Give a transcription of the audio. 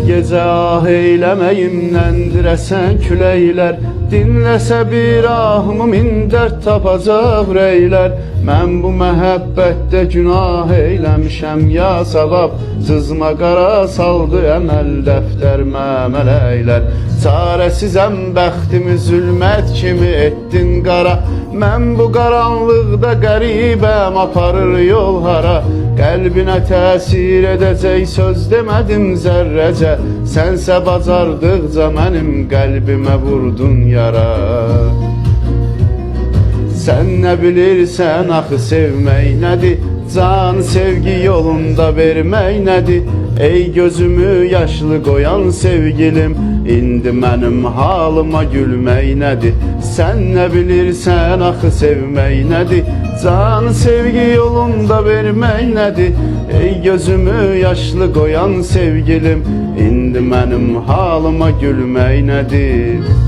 gecə ah eyləməyimdən dirəsən küləklər, dinləsə bir ahımı min dərd tapacaq ürəklər. Mən bu məhəbbətdə günah eyləmişəm ya savab, cızma qara saldı əməl dəftərimə mələklər. Çarəsizəm bəxtimi zülmət kimi etdin qara, mən bu qaranlıqda qəribəm aparır yol hara. Qəlbinə təsir edəcək söz demədim zərrəcə, sənsə bacardıqca mənim qəlbimə vurdun yara. Sən nə bilirsən axı sevmək nədir, can sevgi yolunda vermək nədir? Ey gözümü yaşlı qoyan sevgilim, indi mənim halıma gülmək nədir? Sən nə bilirsən axı sevmək nədir, can sevgi yolunda vermək nədir? Ey gözümü yaşlı qoyan sevgilim, indi mənim halıma gülmək nədir?